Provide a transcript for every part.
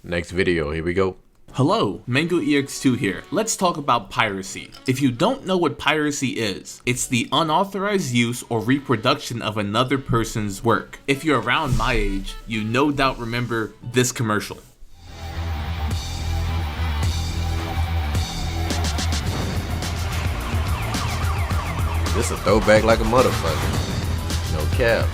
Next video, here we go. Hello, MangoEX2 here. Let's talk about piracy. If you don't know what piracy is, it's the unauthorized use or reproduction of another person's work. If you're around my age, you no doubt remember this commercial. This a throwback like a motherfucker. No cap.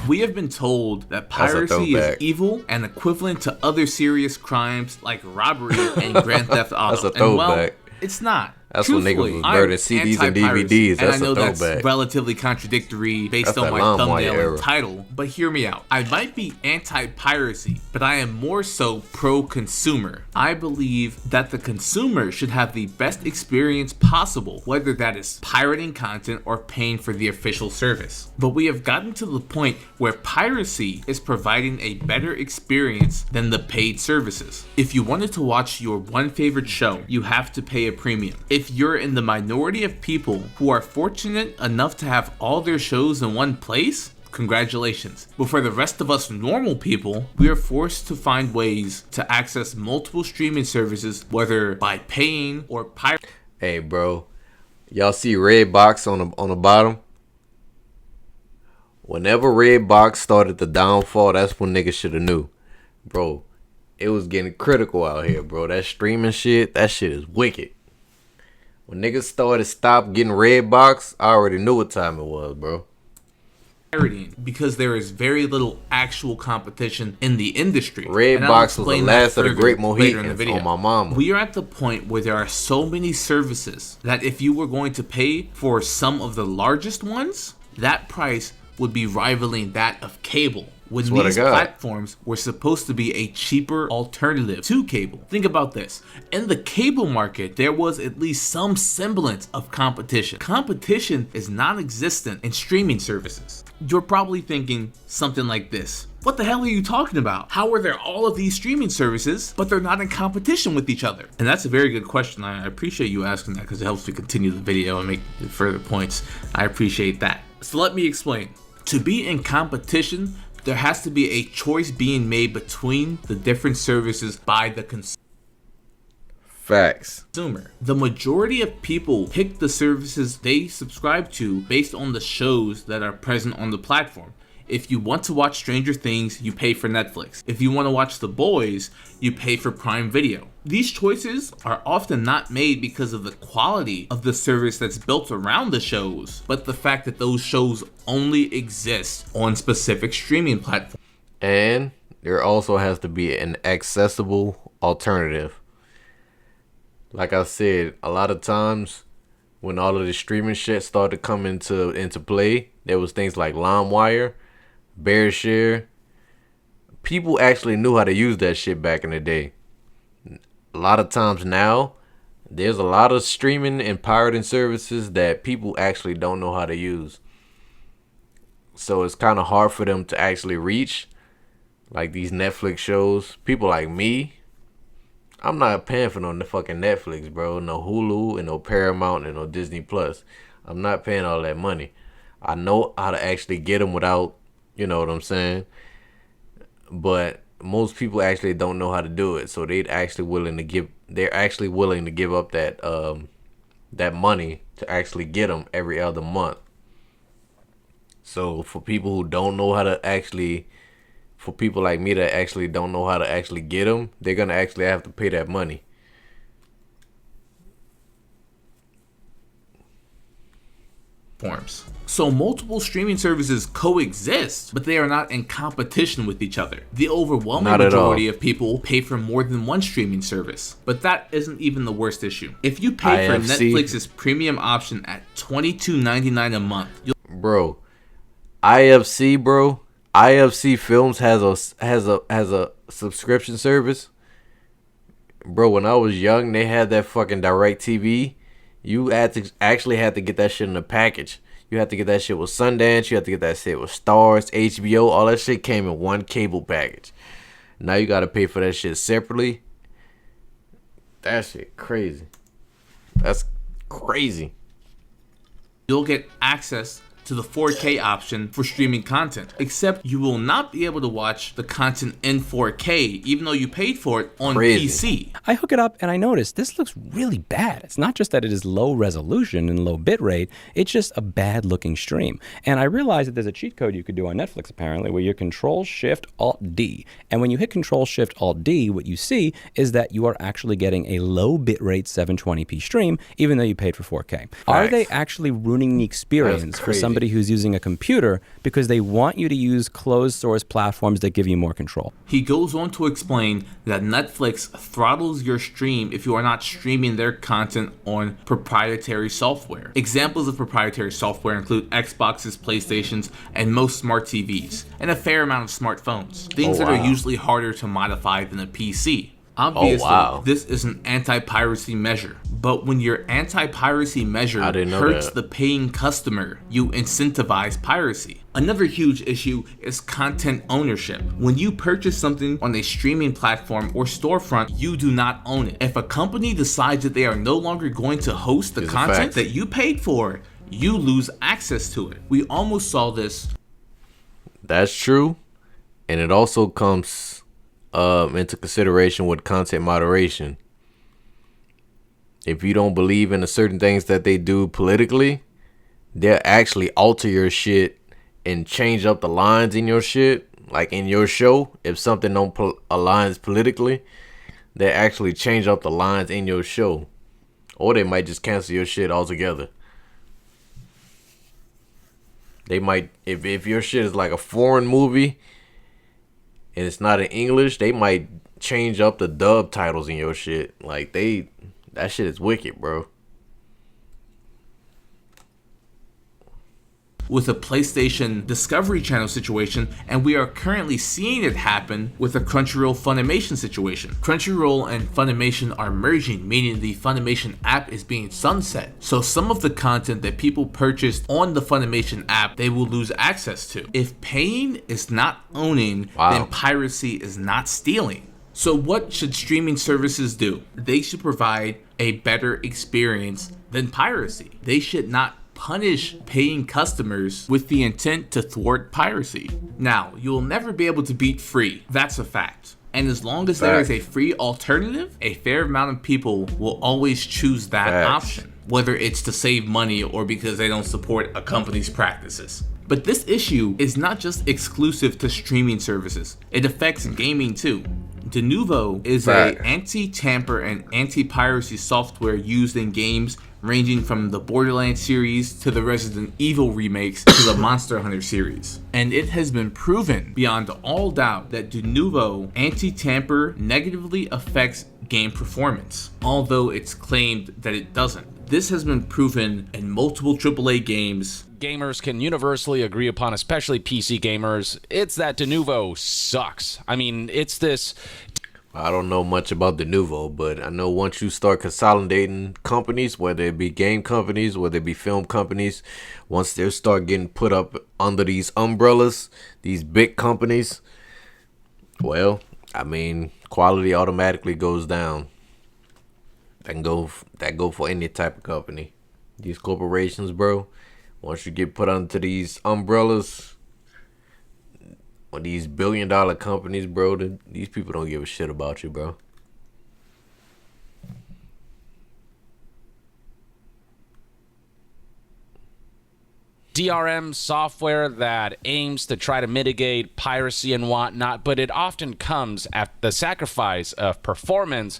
We have been told that piracy is evil and equivalent to other serious crimes like robbery and Grand Theft Auto. That's a throwback. And well, it's not. That's when niggas was burning CDs and DVDs. That's and I know a throwback. That's relatively contradictory based on my thumbnail and title, but hear me out. I might be anti-piracy, but I am more so pro-consumer. I believe that the consumer should have the best experience possible, whether that is pirating content or paying for the official service. But we have gotten to the point where piracy is providing a better experience than the paid services. If you wanted to watch your one favorite show, you have to pay a premium. If you're in the minority of people who are fortunate enough to have all their shows in one place, congratulations. But for the rest of us normal people, we are forced to find ways to access multiple streaming services, whether by paying or pirating. Hey bro, y'all see Redbox on the bottom? Whenever Redbox started the downfall, that's when niggas should have knew. Bro, it was getting critical out here, bro. That streaming shit, that shit is wicked. When niggas stopped getting Redbox, I already knew what time it was, bro. Because there is very little actual competition in the industry. Redbox was the last of the great Mohicans on my mama. We are at the point where there are so many services that if you were going to pay for some of the largest ones, that price would be rivaling that of cable. When these platforms were supposed to be a cheaper alternative to cable. Think about this. In the cable market, there was at least some semblance of competition. Competition is non-existent in streaming services. You're probably thinking something like this. What the hell are you talking about? How are there all of these streaming services, but they're not in competition with each other? And that's a very good question. I appreciate you asking that because it helps me continue the video and make further points. I appreciate that. So let me explain. To be in competition, there has to be a choice being made between the different services by the consumer. Facts. The majority of people pick the services they subscribe to based on the shows that are present on the platform. If you want to watch Stranger Things, you pay for Netflix. If you want to watch The Boys, you pay for Prime Video. These choices are often not made because of the quality of the service that's built around the shows, but the fact that those shows only exist on specific streaming platforms. And there also has to be an accessible alternative. Like I said, a lot of times when all of the streaming shit started to come into play, there was things like LimeWire, BearShare. People actually knew how to use that shit back in the day. A lot of times now, there's a lot of streaming and pirating services that people actually don't know how to use. So it's kind of hard for them to actually reach. Like these Netflix shows. People like me, I'm not paying for no fucking Netflix, bro. No Hulu and no Paramount and no Disney Plus. I'm not paying all that money. I know how to actually get them without, you know what I'm saying? But most people actually don't know how to do it. So they're actually willing to give up that money to actually get them every other month. So for people who don't know how to actually, for people like me that actually don't know how to actually get them, they're going to actually have to pay that money. So multiple streaming services coexist, but they are not in competition with each other. The overwhelming majority of people pay for more than one streaming service, but that isn't even the worst issue. If you pay for Netflix's premium option at $22.99 a month, bro, IFC Films has a subscription service. Bro, when I was young, they had that fucking DirecTV. You actually had to get that shit in a package. You had to get that shit with Sundance. You had to get that shit with Stars, HBO. All that shit came in one cable package. Now you got to pay for that shit separately. That shit crazy. That's crazy. You'll get access to the 4K option for streaming content, except you will not be able to watch the content in 4K, even though you paid for it on PC. I hook it up and I notice this looks really bad. It's not just that it is low resolution and low bit rate, it's just a bad looking stream. And I realized that there's a cheat code you could do on Netflix apparently where you Control-Shift-Alt-D. And when you hit Control-Shift-Alt-D, what you see is that you are actually getting a low bitrate 720p stream, even though you paid for 4K. Are they actually ruining the experience for somebody who's using a computer because they want you to use closed source platforms that give you more control? He goes on to explain that Netflix throttles your stream if you are not streaming their content on proprietary software. Examples of proprietary software include Xboxes, PlayStations, and most smart TVs, and a fair amount of smartphones. Things that are usually harder to modify than a PC. Obviously, this is an anti-piracy measure, but when your anti-piracy measure hurts the paying customer, you incentivize piracy. Another huge issue is content ownership. When you purchase something on a streaming platform or storefront, you do not own it. If a company decides that they are no longer going to host the content that you paid for, you lose access to it. We almost saw this. That's true, and it also comes into consideration with content moderation. If you don't believe in the certain things that they do politically, they'll actually alter your shit and change up the lines in your shit. Like in your show, if something don't aligns politically, they actually change up the lines in your show, or they might just cancel your shit altogether. They might, if your shit is like a foreign movie and it's not in English, they might change up the dub titles in your shit. Like that shit is wicked, bro. With a PlayStation Discovery Channel situation, and we are currently seeing it happen with a Crunchyroll Funimation situation. Crunchyroll and Funimation are merging, meaning the Funimation app is being sunset. So some of the content that people purchased on the Funimation app, they will lose access to. If paying is not owning, then piracy is not stealing. So what should streaming services do? They should provide a better experience than piracy. They should not punish paying customers with the intent to thwart piracy. Now, you will never be able to beat free. That's a fact. And as long as there is a free alternative, a fair amount of people will always choose that option, whether it's to save money or because they don't support a company's practices. But this issue is not just exclusive to streaming services. It affects gaming too. Denuvo is an anti-tamper and anti-piracy software used in games ranging from the Borderlands series to the Resident Evil remakes to the Monster Hunter series. And it has been proven beyond all doubt that Denuvo anti-tamper negatively affects game performance, although it's claimed that it doesn't. This has been proven in multiple AAA games. Gamers can universally agree upon, especially PC gamers, it's that Denuvo sucks. I mean, it's this... I don't know much about Denuvo, but I know once you start consolidating companies, whether it be game companies, whether it be film companies, once they start getting put up under these umbrellas, these big companies, well, I mean, quality automatically goes down. That go for any type of company. These corporations, bro, once you get put under these umbrellas, or these billion-dollar companies, bro, these people don't give a shit about you, bro. DRM software that aims to try to mitigate piracy and whatnot, but it often comes at the sacrifice of performance,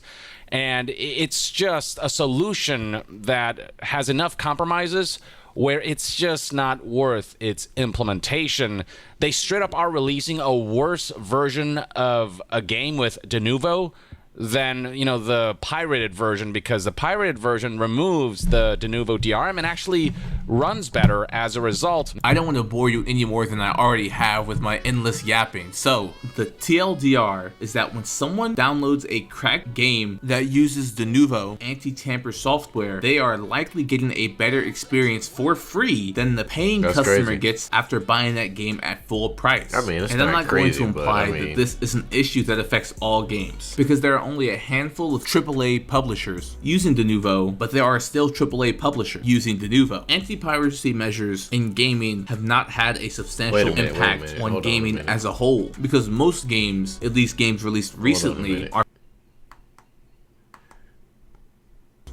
and it's just a solution that has enough compromises where it's just not worth its implementation. They straight up are releasing a worse version of a game with Denuvo than, you know, the pirated version, because the pirated version removes the Denuvo DRM and actually runs better as a result. I don't want to bore you any more than I already have with my endless yapping. So, the TLDR is that when someone downloads a cracked game that uses Denuvo anti-tamper software, they are likely getting a better experience for free than the paying customer gets after buying that game at full price. I mean, it's and I'm not crazy, going to imply that this is an issue that affects all games, because there are only a handful of AAA publishers using Denuvo, but there are still AAA publishers using Denuvo. Anti-piracy measures in gaming have not had a substantial impact on gaming as a whole, because most games, at least games released recently, are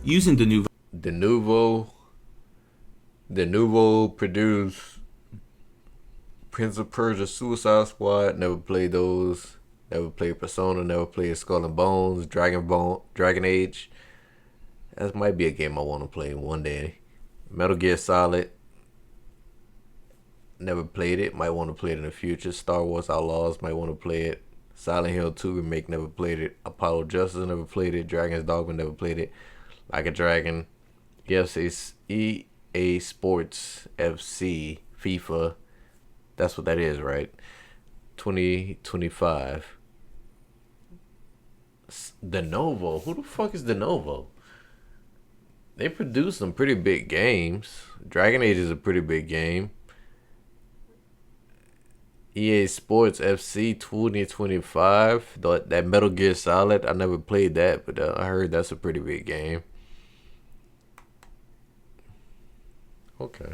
using The Nouveau produced Prince of Persia Suicide Squad. Never played those. Never played Persona. Never played Skull and Bones. Dragon Age. That might be a game I want to play one day. Metal Gear Solid. Never played it. Might want to play it in the future. Star Wars Outlaws. Might want to play it. Silent Hill 2 remake. Never played it. Apollo Justice. Never played it. Dragon's Dogma. Never played it. Like a Dragon. Yes, it's EA Sports FC FIFA. That's what that is, right? 2025. De Novo. Who the fuck is De Novo? They produce some pretty big games. Dragon Age is a pretty big game. EA Sports FC 2025. That Metal Gear Solid. I never played that, but I heard that's a pretty big game. Okay.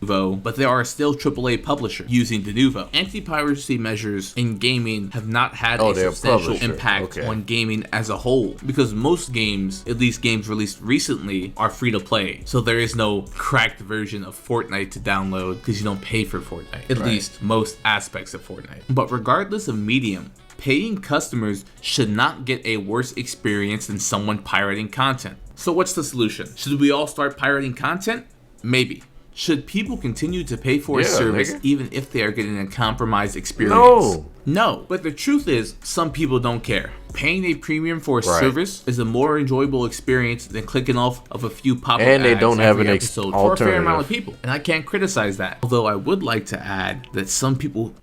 But there are still AAA publishers using Denuvo. Anti-piracy measures in gaming have not had a substantial impact on gaming as a whole, because most games, at least games released recently, are free to play. So there is no cracked version of Fortnite to download because you don't pay for Fortnite. At least most aspects of Fortnite. But regardless of medium, paying customers should not get a worse experience than someone pirating content. So what's the solution? Should we all start pirating content? Maybe. Should people continue to pay for a service even if they are getting a compromised experience? No. But the truth is, some people don't care. Paying a premium for a service is a more enjoyable experience than clicking off of a few pop-up ads they don't have an episode for a fair amount of people. And I can't criticize that. Although I would like to add that some people,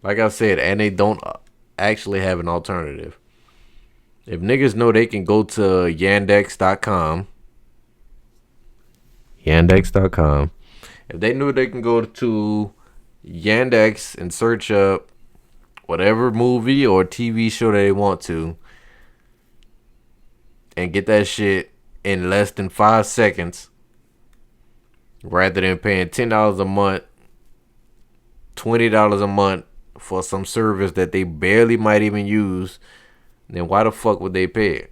like I said, and they don't actually have an alternative. If niggas know they can go to Yandex.com, if they knew they can go to Yandex and search up whatever movie or TV show they want to and get that shit in less than 5 seconds, rather than paying $10 a month, $20 a month for some service that they barely might even use, then why the fuck would they pay it?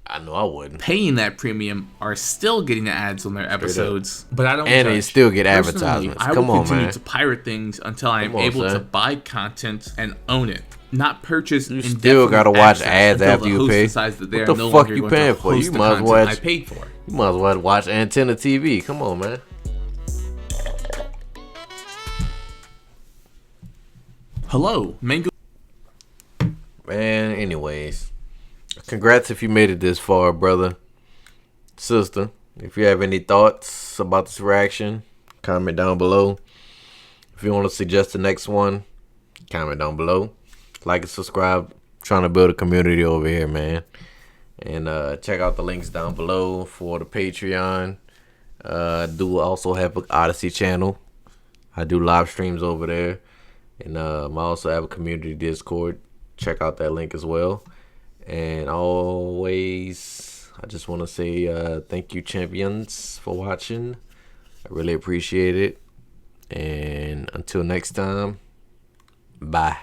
I know I wouldn't. Paying that premium are still getting the ads on their episodes, but I don't. And judge. They still get advertisements. I will continue to pirate things until I am able to buy content and own it, not purchase. You still gotta watch ads after you pay. What the fuck you paying for? You might as well watch. I paid for. You might as well watch Antenna TV. Come on, man. Hello, Mango. Man, anyways. Congrats if you made it this far, brother, sister. If you have any thoughts about this reaction, comment down below. If you want to suggest the next one, comment down below. Like and subscribe. Trying to build a community over here, man. And check out the links down below for the Patreon. I do also have an Odyssey channel. I do live streams over there. And I also have a community Discord. Check out that link as well. And always, I just want to say thank you, champions, for watching. I really appreciate it. And until next time, bye.